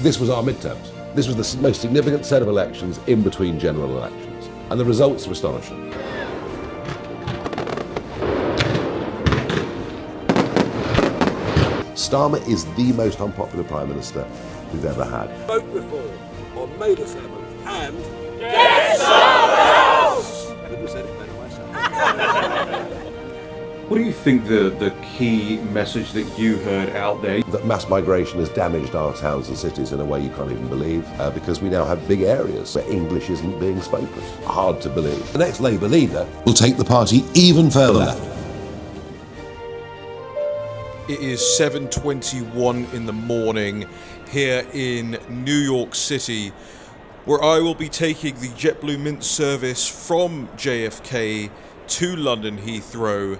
This was our midterms. This was the most significant set of elections in between general elections. And the results are astonishing. Starmer is the most unpopular Prime Minister we've ever had. Vote reform on May the 7th and... Get some else! I couldn't have said it better myself. What do you think the key message that you heard out there? That mass migration has damaged our towns and cities in a way you can't even believe, because we now have big areas where English isn't being spoken. Hard to believe. The next Labour leader will take the party even further left. It is 7:21 in the morning here in New York City, where I will be taking the JetBlue Mint service from JFK to London Heathrow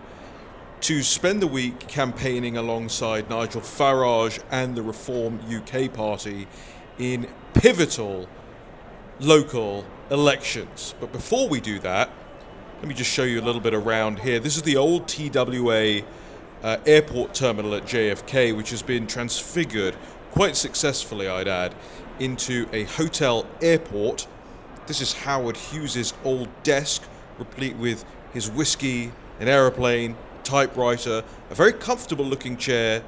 to spend the week campaigning alongside Nigel Farage and the Reform UK Party in pivotal local elections. But before we do that, let me just show you a little bit around here. This is the old TWA airport terminal at JFK, which has been transfigured quite successfully, I'd add, into a hotel airport. This is Howard Hughes's old desk, replete with his whiskey, an aeroplane, typewriter, a very comfortable looking chair,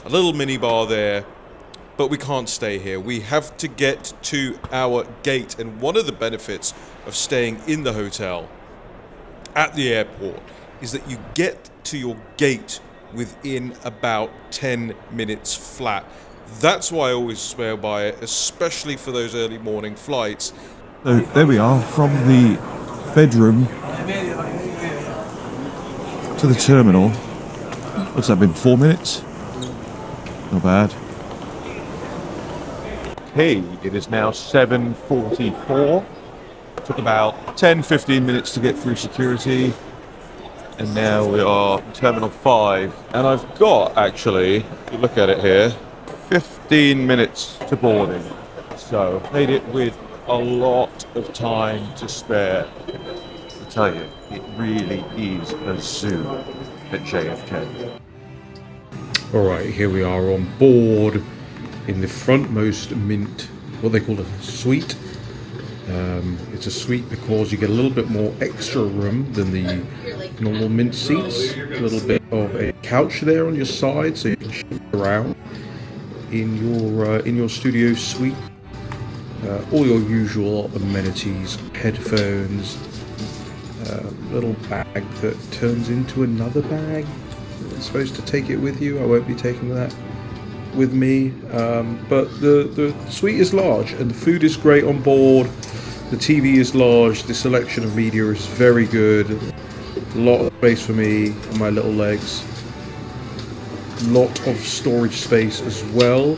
a little mini bar there. But we can't stay here. We have to get to our gate, and one of the benefits of staying in the hotel at the airport is that you get to your gate within about 10 minutes flat. That's why I always swear by it, especially for those early morning flights. So there we are, from the bedroom to the terminal. What's that been, 4 minutes? Not bad. Hey, it is now 7:44. Took about 10-15 minutes to get through security. And now we are Terminal 5. And I've got, actually, if you look at it here, 15 minutes to boarding. So, made it with a lot of time to spare. I tell you, it really is a zoo at JFK. Alright, here we are on board in the frontmost Mint, what they call a suite. It's a suite because you get a little bit more extra room than the normal Mint seats. A little bit of a couch there on your side, so you can shift around in your studio suite. All your usual amenities, headphones, little bag that turns into another bag. You're supposed to take it with you. I won't be taking that with me, but the suite is large and the food is great on board. The TV is large. The selection of media is very good. A lot of space for me and my little legs. Lot of storage space as well.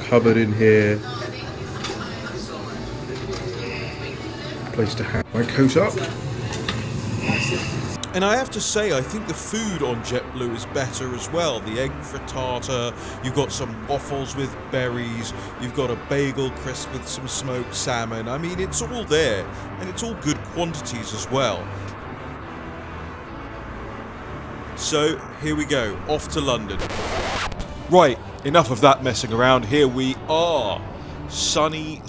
Cupboard in here. Place to hang my coat up. And I have to say, I think the food on JetBlue is better as well. The egg frittata, you've got some waffles with berries, you've got a bagel crisp with some smoked salmon. I mean, it's all there, and it's all good quantities as well. So, here we go, off to London. Right, enough of that messing around. Here we are. Sunny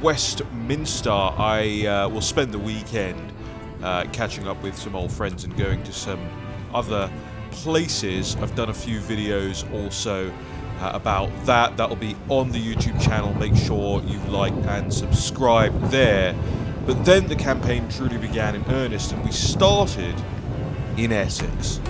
Westminster. I will spend the weekend catching up with some old friends and going to some other places. I've done a few videos also about that. That'll be on the YouTube channel. Make sure you like and subscribe there. But then the campaign truly began in earnest, and we started in Essex.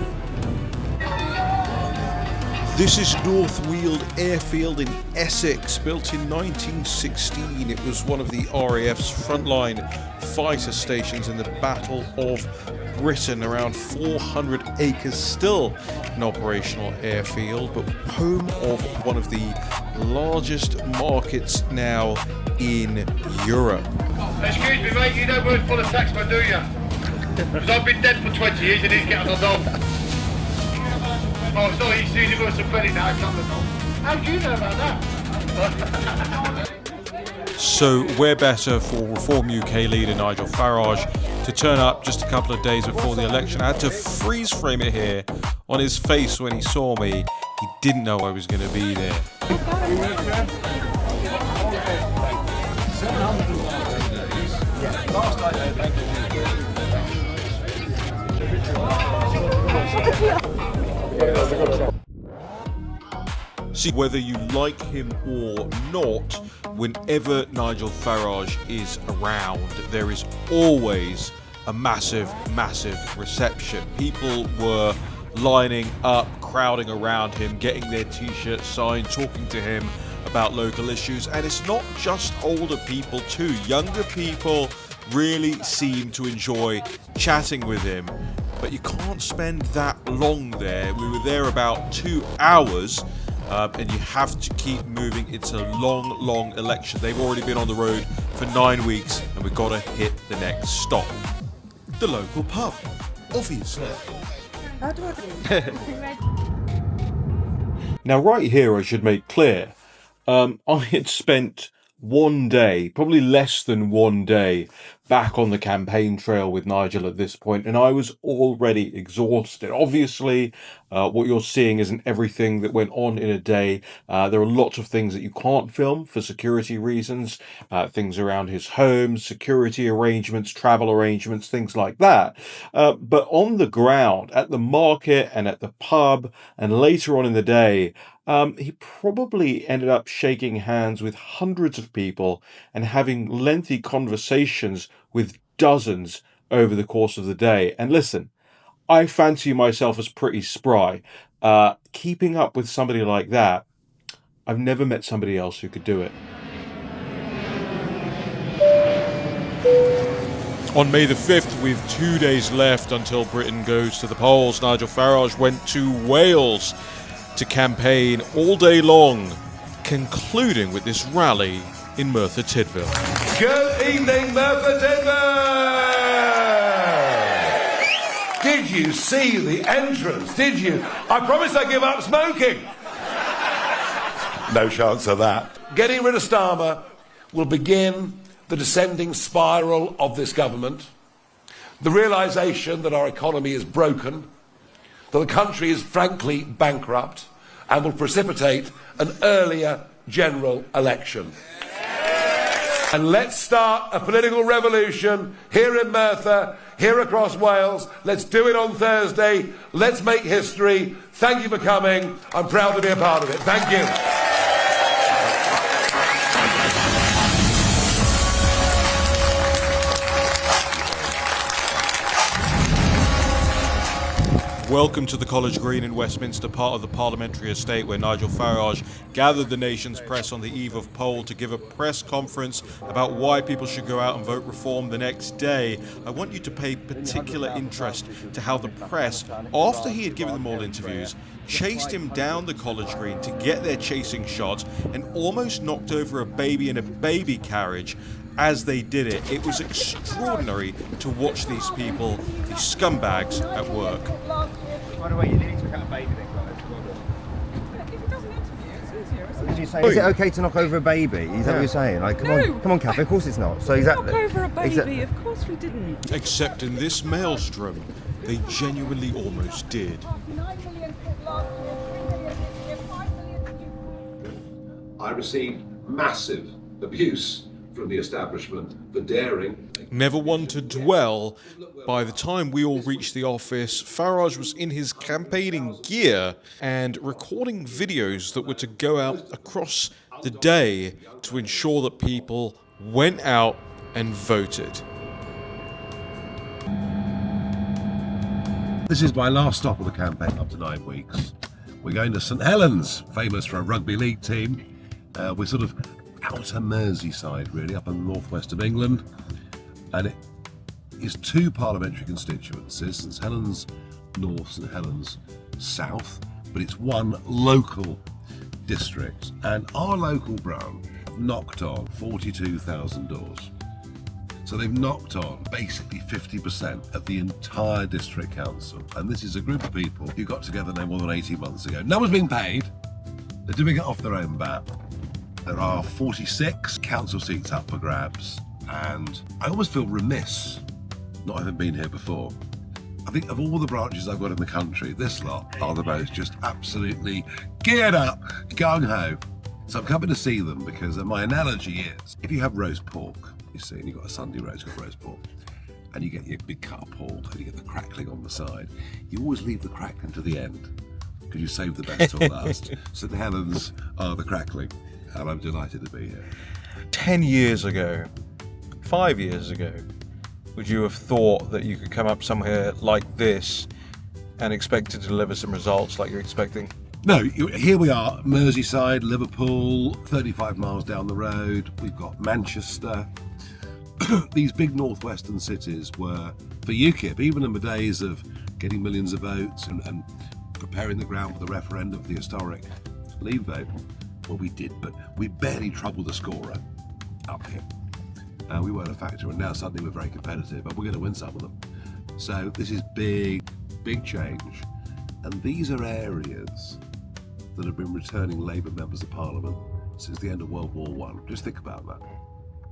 This is North Weald Airfield in Essex, built in 1916. It was one of the RAF's frontline fighter stations in the Battle of Britain. Around 400 acres, still an operational airfield, but home of one of the largest markets now in Europe. Excuse me, mate, you don't work for the taxman, do you? Because I've been dead for 20 years and he's getting a dog. Oh, sorry, he's universal credit now, it's not the dog. How do you know about that? So where better for Reform UK leader Nigel Farage to turn up just a couple of days before the election. I had to freeze frame it here on his face when he saw me. He didn't know I was going to be there. See, whether you like him or not, whenever Nigel Farage is around, there is always a massive reception. People were lining up, crowding around him, getting their t-shirts signed, talking to him about local issues. And it's not just older people too. Younger people really seem to enjoy chatting with him. But you can't spend that long there. We were there about 2 hours, and you have to keep moving. It's a long election. They've already been on the road for 9 weeks, and we've got to hit the next stop. The local pub, obviously. How do I Now, right here, I should make clear, I had spent 1 day, probably less than 1 day, back on the campaign trail with Nigel at this point, and I was already exhausted. Obviously, what you're seeing isn't everything that went on in a day. There are lots of things that you can't film for security reasons, things around his home, security arrangements, travel arrangements, things like that. But on the ground, at the market and at the pub, and later on in the day, he probably ended up shaking hands with hundreds of people and having lengthy conversations with dozens over the course of the day. And listen, I fancy myself as pretty spry. Keeping up with somebody like that, I've never met somebody else who could do it. On May the 5th, with 2 days left until Britain goes to the polls, Nigel Farage went to Wales to campaign all day long, concluding with this rally in Merthyr Tydfil. Good evening, Merthyr Tydfil! Did you see the entrance? Did you? I promised I'd give up smoking. No chance of that. Getting rid of Starmer will begin the descending spiral of this government. The realisation that our economy is broken, that the country is frankly bankrupt, and will precipitate an earlier general election. And let's start a political revolution here in Merthyr, here across Wales. Let's do it on Thursday. Let's make history. Thank you for coming. I'm proud to be a part of it. Thank you. Welcome to the College Green in Westminster, part of the parliamentary estate where Nigel Farage gathered the nation's press on the eve of poll to give a press conference about why people should go out and vote reform the next day. I want you to pay particular interest to how the press, after he had given them all interviews, chased him down the College Green to get their chasing shots and almost knocked over a baby in a baby carriage as they did it. It was extraordinary to watch these people, these scumbags, at work. By the way, you need to look at a baby then, guys. Did you say, is it okay to knock over a baby? Is that what you're saying? Like, come on, Kath. Of course it's not. So exactly. knock over a baby? Of course we didn't. Except in this maelstrom, they genuinely almost did. I received massive abuse from the establishment for daring. Never one to dwell. By the time we all reached the office, Farage was in his campaigning gear and recording videos that were to go out across the day to ensure that people went out and voted. This is my last stop of the campaign up to 9 weeks. We're going to St Helens, famous for a rugby league team. We're sort of outer Merseyside, really, up in the northwest of England. And it is 2 parliamentary constituencies, St Helens North, St Helens South, but it's 1 local district. And our local branch knocked on 42,000 doors. So they've knocked on basically 50% of the entire district council. And this is a group of people who got together no more than 18 months ago. No one's being paid. They're doing it off their own bat. There are 46 council seats up for grabs. And I almost feel remiss not having been here before. I think of all the branches I've got in the country, this lot are the most just absolutely geared up, gung-ho. So I'm coming to see them because my analogy is, if you have roast pork, you see, and you've got a Sunday roast, you've got roast pork, and you get your big cut of pork and you get the crackling on the side, you always leave the crackling to the end. because you saved the best till last. St Helens are the crackling, and I'm delighted to be here. 10 years ago, 5 years ago, would you have thought that you could come up somewhere like this and expect to deliver some results like you're expecting? No, here we are, Merseyside, Liverpool, 35 miles down the road. We've got Manchester. These big northwestern cities were, for UKIP, even in the days of getting millions of votes and preparing the ground for the referendum for the historic Leave vote, well, we did, but we barely troubled the scorer up here. We weren't a factor, and now suddenly we're very competitive, but we're going to win some of them. So this is big, big change. And these are areas that have been returning Labour members of Parliament since the end of World War I. Just think about that.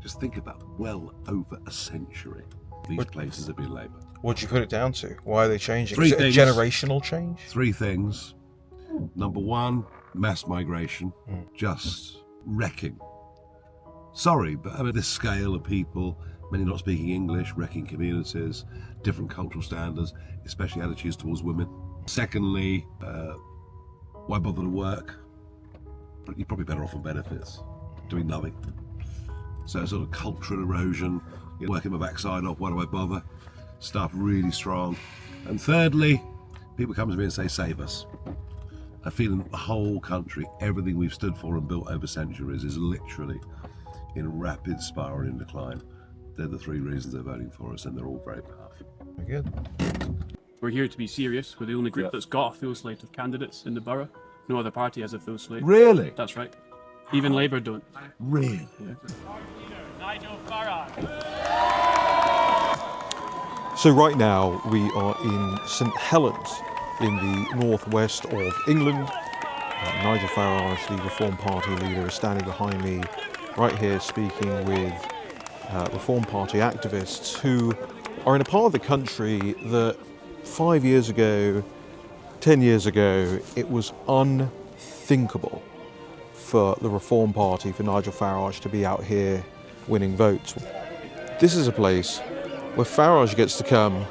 Just think about well over a century these places have been Labour. What do you put it down to? Why are they changing? Three Is it things. a generational change? Three things. Number one, mass migration, just wrecking. Sorry, but I mean, this scale of people, many not speaking English, wrecking communities, different cultural standards, especially attitudes towards women. Secondly, why bother to work? You're probably better off on benefits, doing nothing. So sort of cultural erosion, working my backside off, why do I bother? Stuff really strong. And thirdly, people come to me and say, save us. I feel in the whole country, everything we've stood for and built over centuries is literally in rapid spiraling decline. They're the three reasons they're voting for us, and they're all very powerful. Very good. We're here to be serious. We're the only group that's got a full slate of candidates in the borough. No other party has a full slate. Really? That's right. Even Labour don't. Really? Yeah. Nigel Farage. So right now we are in St Helens in the northwest of England. Nigel Farage, the Reform Party leader, is standing behind me right here speaking with Reform Party activists who are in a part of the country that 5 years ago, 10 years ago, it was unthinkable for the Reform Party, for Nigel Farage to be out here winning votes. This is a place where Farage gets to come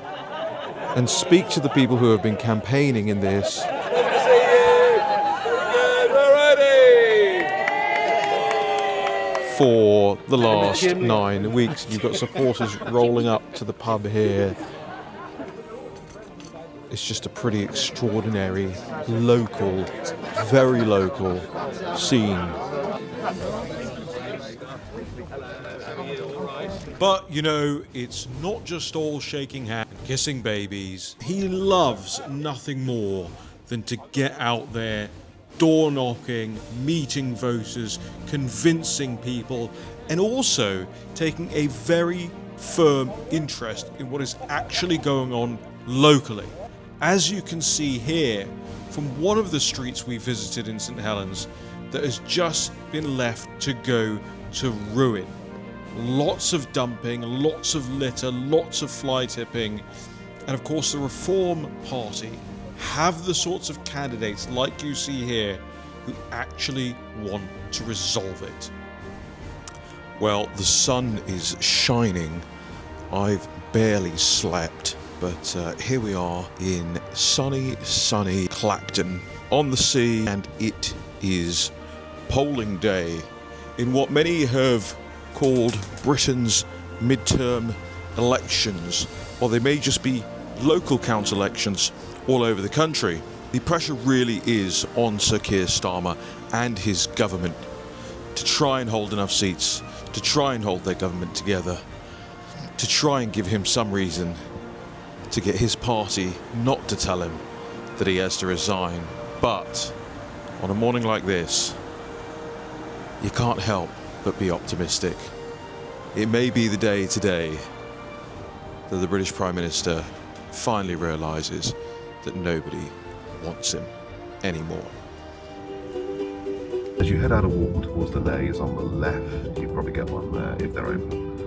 and speak to the people who have been campaigning in this. For the last 9 weeks. You've got supporters rolling up to the pub here. It's just a pretty extraordinary, local, very local scene. But, you know, it's not just all shaking hands and kissing babies. He loves nothing more than to get out there, door knocking, meeting voters, convincing people, and also taking a very firm interest in what is actually going on locally. As you can see here, from one of the streets we visited in St Helens that has just been left to go to ruin. Lots of dumping, lots of litter, lots of fly tipping, and of course the Reform Party have the sorts of candidates like you see here who actually want to resolve it. Well, the sun is shining. I've barely slept, but here we are in sunny Clacton-on-Sea, and it is polling day in what many have called Britain's midterm elections, or they may just be local council elections all over the country. The pressure really is on Sir Keir Starmer and his government to try and hold enough seats, to try and hold their government together, to try and give him some reason to get his party not to tell him that he has to resign. But on a morning like this, you can't help but be optimistic. It may be the day today that the British Prime Minister finally realises that nobody wants him anymore. As you head out of Weald towards the Nays on the left, you probably get one there if they're open.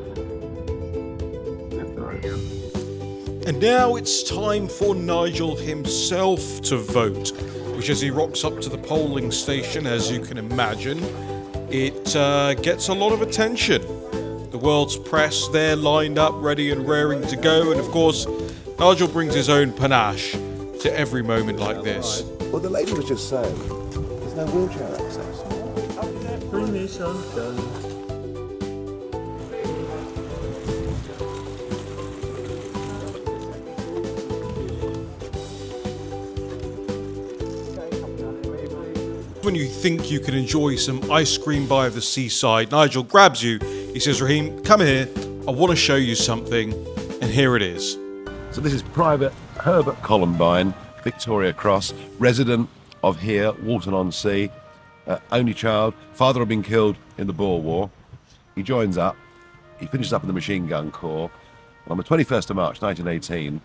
If they're open. And now it's time for Nigel himself to vote, which as he rocks up to the polling station, as you can imagine, it gets a lot of attention. The world's press, they're lined up, ready and raring to go, and of course, Nigel brings his own panache to every moment like this. Well, the lady was just saying, there's no wheelchair access. Bring me some toast. When you think you can enjoy some ice cream by the seaside, Nigel grabs you. He says, Raheem, come here. I want to show you something. And here it is. So this is Private Herbert Columbine, Victoria Cross, resident of here, Clacton-on-Sea, only child. Father had been killed in the Boer War. He joins up. He finishes up in the Machine Gun Corps. And on the 21st of March 1918,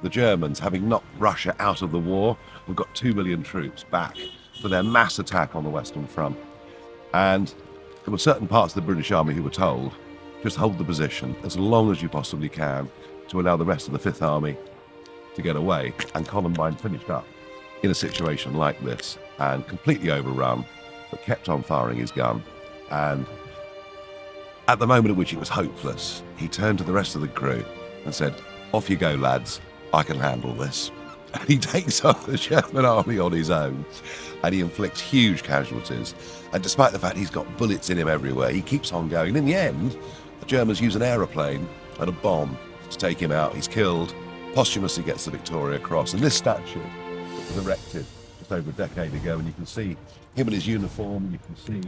the Germans, having knocked Russia out of the war, have got 2 million troops back for their mass attack on the Western Front. And there were certain parts of the British Army who were told, just hold the position as long as you possibly can to allow the rest of the Fifth Army to get away. And Columbine finished up in a situation like this and completely overrun, but kept on firing his gun. And at the moment at which it was hopeless, he turned to the rest of the crew and said, off you go, lads, I can handle this. And he takes on the German army on his own, and he inflicts huge casualties. And despite the fact he's got bullets in him everywhere, he keeps on going. In the end, the Germans use an aeroplane and a bomb to take him out. He's killed, posthumously gets the Victoria Cross. And this statue was erected just over a decade ago, and you can see him in his uniform. You can see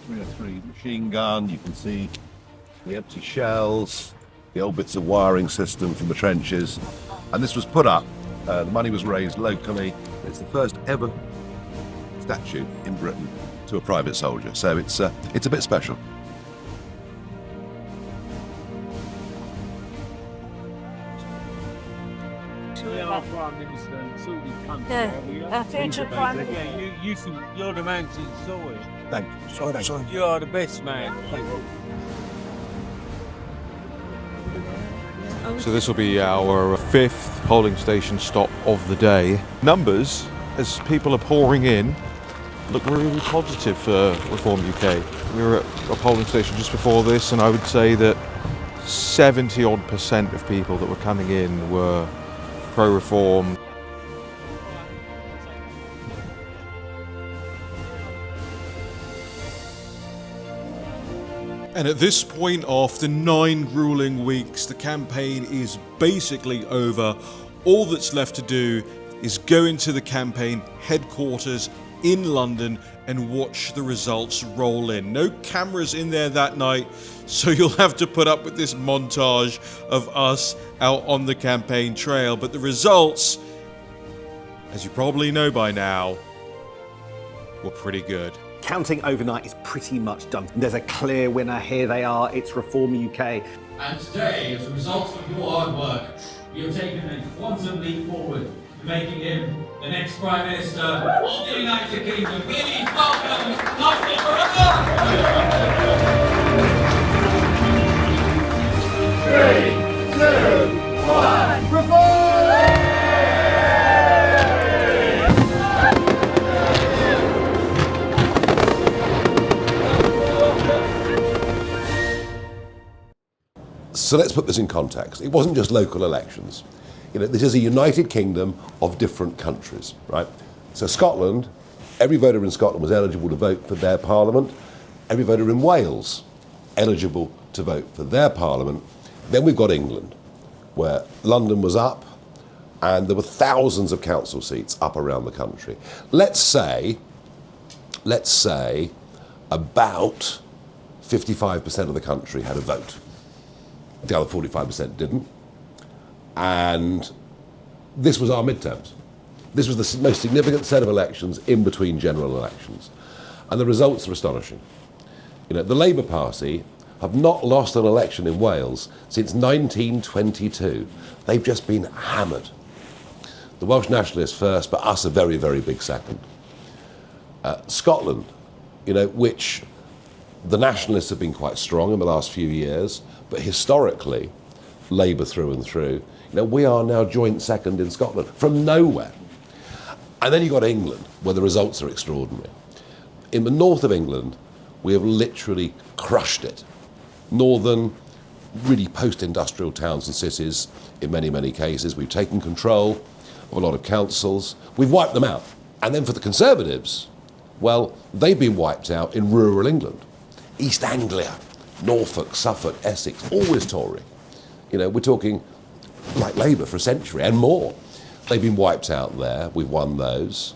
303 machine gun. You can see the empty shells, the old bits of wiring system from the trenches. And this was put up, the money was raised locally. It's the first ever statue in Britain to a private soldier, so it's a bit special. Our Prime Minister and saw the country. Yeah, our future Prime Minister. Yeah, you're the man to saw it. Thank you. Sorry. You are the best man. So this will be our 5th polling station stop of the day. Numbers, as people are pouring in, look really positive for Reform UK. We were at a polling station just before this, and I would say that 70% of people that were coming in were pro-reform. And at this point, after 9 grueling weeks, the campaign is basically over. All that's left to do is go into the campaign headquarters in London and watch the results roll in. No cameras in there that night, so you'll have to put up with this montage of us out on the campaign trail. But the results, as you probably know by now, were pretty good. Counting overnight is pretty much done. There's a clear winner. Here they are. It's Reform UK. And today, as a result of your hard work, we have taken a quantum leap forward, making him the next Prime Minister of the United Kingdom. Please welcome Nigel Farage! 3, 2, 1, Reform! So let's put this in context. It wasn't just local elections. You know, this is a united kingdom of different countries, right? So Scotland, every voter in Scotland was eligible to vote for their parliament. Every voter in Wales, eligible to vote for their parliament. Then we've got England, where London was up, and there were thousands of council seats up around the country. Let's say about 55% of the country had a vote. The other 45% didn't. And this was our midterms. This was the most significant set of elections in between general elections. And the results are astonishing. You know, the Labour Party have not lost an election in Wales since 1922. They've just been hammered. The Welsh Nationalists first, but us a very, very big second. Scotland, you know, which the Nationalists have been quite strong in the last few years, but historically, Labour through and through. You know, we are now joint second in Scotland from nowhere. And then you've got England, where the results are extraordinary. In the north of England, we have literally crushed it. Northern, really post-industrial towns and cities, in many, many cases, we've taken control. of a lot of councils. We've wiped them out. And then for the Conservatives, well, they've been wiped out in rural England. East Anglia, Norfolk, Suffolk, Essex, always Tory. You know, we're talking like Labour for a century and more. They've been wiped out there. We've won those.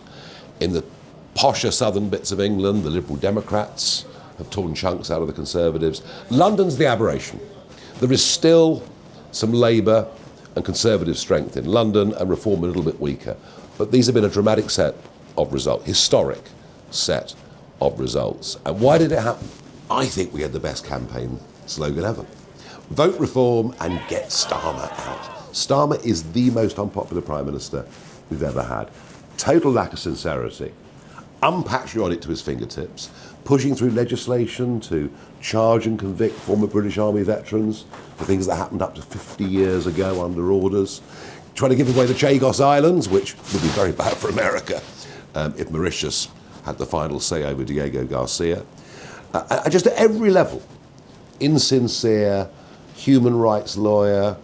In the posher southern bits of England, the Liberal Democrats have torn chunks out of the Conservatives. London's the aberration. There is still some Labour and Conservative strength in London and Reform a little bit weaker. But these have been a dramatic set of results, historic set of results. And why did it happen? I think we had the best campaign slogan ever. Vote Reform and get Starmer out. Starmer is the most unpopular Prime Minister we've ever had. Total lack of sincerity, unpatriotic to his fingertips, pushing through legislation to charge and convict former British Army veterans for things that happened up to 50 years ago under orders, trying to give away the Chagos Islands, which would be very bad for America if Mauritius had the final say over Diego Garcia. Just at every level, insincere, human rights lawyer,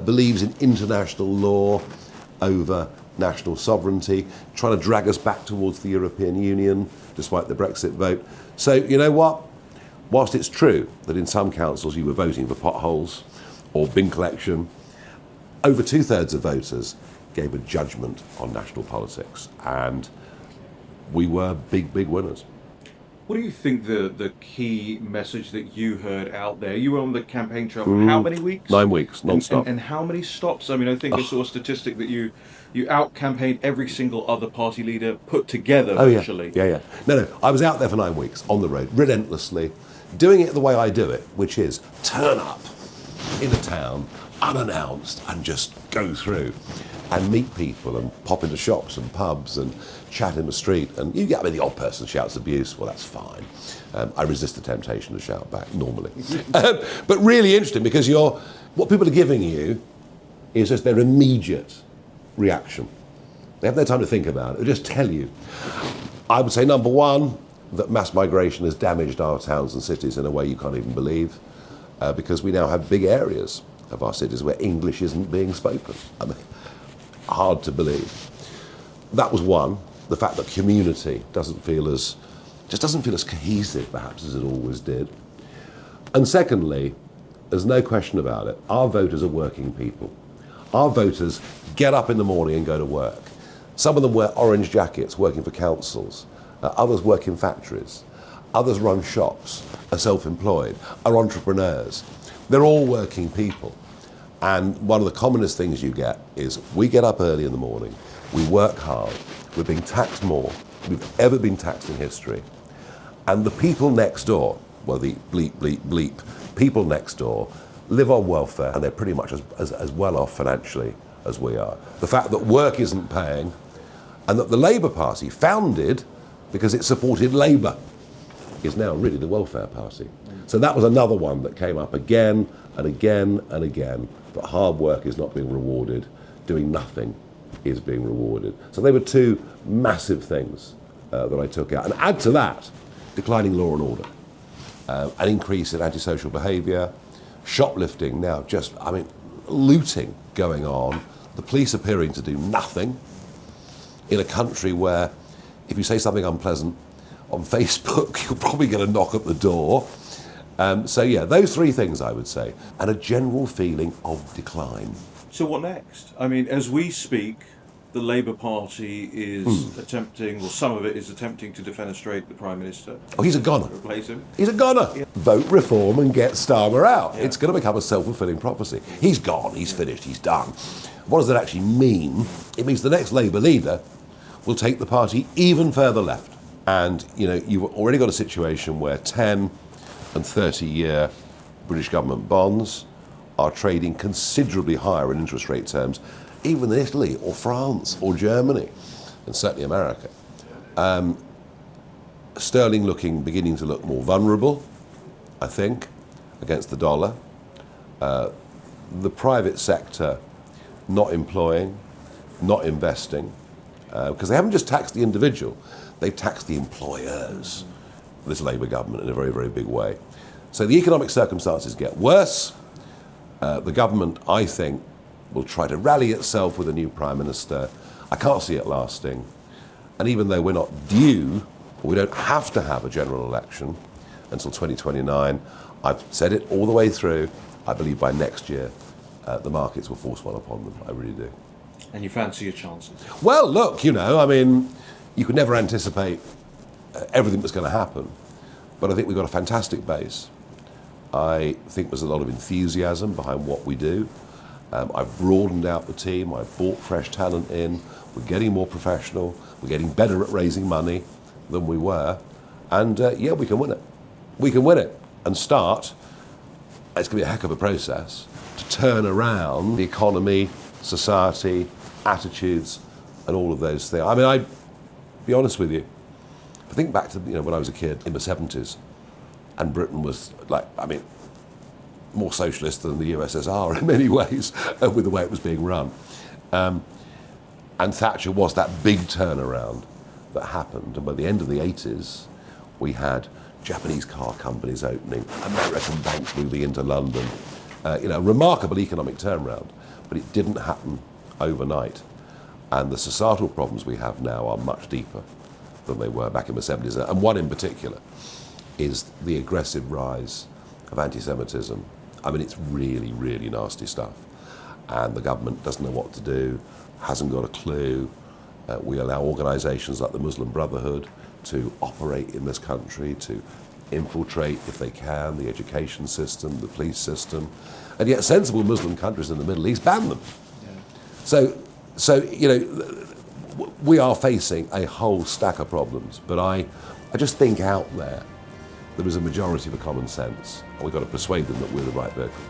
believes in international law over national sovereignty, trying to drag us back towards the European Union, despite the Brexit vote. So, you know what? Whilst it's true that in some councils you were voting for potholes or bin collection, over 2/3 of voters gave a judgment on national politics, and we were big, big winners. What do you think the key message that you heard out there? You were on the campaign trail for how many weeks? 9 weeks, non-stop. And how many stops? I mean, I think I saw a statistic that you out-campaigned every single other party leader put together virtually. Yeah. No, I was out there for 9 weeks, on the road, relentlessly, doing it the way I do it, which is turn up in a town, unannounced, and just go through and meet people and pop into shops and pubs and chat in the street. And you get, the odd person shouts abuse, well, that's fine. I resist the temptation to shout back, normally. But really interesting, because what people are giving you is just their immediate reaction. They have no time to think about it. They just tell you. I would say, number one, that mass migration has damaged our towns and cities in a way you can't even believe, because we now have big areas of our cities where English isn't being spoken. I mean, hard to believe. That was one. The fact that community doesn't feel as cohesive, perhaps, as it always did. And secondly, there's no question about it, our voters are working people. Our voters get up in the morning and go to work. Some of them wear orange jackets working for councils. Others work in factories. Others run shops, are self-employed, are entrepreneurs. They're all working people. And one of the commonest things you get is we get up early in the morning, we work hard, we're being taxed more than we've ever been taxed in history. And the people next door, well, the bleep, bleep, bleep, people next door live on welfare, and they're pretty much as well off financially as we are. The fact that work isn't paying, and that the Labour Party, founded because it supported Labour, is now really the welfare party. So that was another one that came up again and again and again, that hard work is not being rewarded, doing nothing is being rewarded. So they were two massive things that I took out. And add to that, declining law and order, an increase in antisocial behaviour, shoplifting now, looting going on, the police appearing to do nothing in a country where if you say something unpleasant on Facebook, you'll probably get a knock at the door. Those three things I would say, and a general feeling of decline. So what next? I mean, as we speak, the Labour Party is attempting, well, some of it is attempting to defenestrate the Prime Minister. Oh, he's a goner. Replace him. He's a goner. Yeah. Vote Reform and get Starmer out. Yeah. It's going to become a self-fulfilling prophecy. He's gone, he's finished, he's done. What does that actually mean? It means the next Labour leader will take the party even further left. And, you've already got a situation where 10 and 30-year British government bonds are trading considerably higher in interest rate terms, even than Italy or France or Germany, and certainly America. Sterling beginning to look more vulnerable, I think, against the dollar. The private sector not employing, not investing, because they haven't just taxed the individual, they've taxed the employers, this Labour government, in a very, very big way. So the economic circumstances get worse. The government, I think, will try to rally itself with a new Prime Minister. I can't see it lasting. And even though we're not due, or we don't have to have a general election until 2029, I've said it all the way through, I believe by next year the markets will force one upon them. I really do. And you fancy your chances? Well, look, you know, I mean, you could never anticipate everything that's going to happen, but I think we've got a fantastic base. I think there's a lot of enthusiasm behind what we do. I've broadened out the team, I've brought fresh talent in, we're getting more professional, we're getting better at raising money than we were, and yeah, we can win it. We can win it and start, it's going to be a heck of a process, to turn around the economy, society, attitudes, and all of those things. I mean, I'd be honest with you, I think back to, you know, when I was a kid in the 70s, and Britain was like, I mean, more socialist than the USSR in many ways, with the way it was being run. And Thatcher was that big turnaround that happened. And by the end of the 80s, we had Japanese car companies opening, American banks moving into London, you know, remarkable economic turnaround. But it didn't happen overnight. And the societal problems we have now are much deeper than they were back in the 70s. And one in particular is the aggressive rise of anti-Semitism. I mean, it's really, really nasty stuff. And the government doesn't know what to do, hasn't got a clue. We allow organisations like the Muslim Brotherhood to operate in this country, to infiltrate, if they can, the education system, the police system. And yet sensible Muslim countries in the Middle East ban them. Yeah. So, you know, we are facing a whole stack of problems, but I just think out there is a majority of common sense, and we've got to persuade them that we're the right vehicle.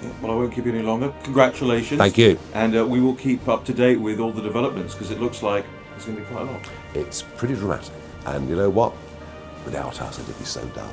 Yeah, well, I won't keep you any longer. Congratulations. Thank you. And we will keep up to date with all the developments, because it looks like there's going to be quite a lot. It's pretty dramatic, and you know what? Without us, it'd be so dull.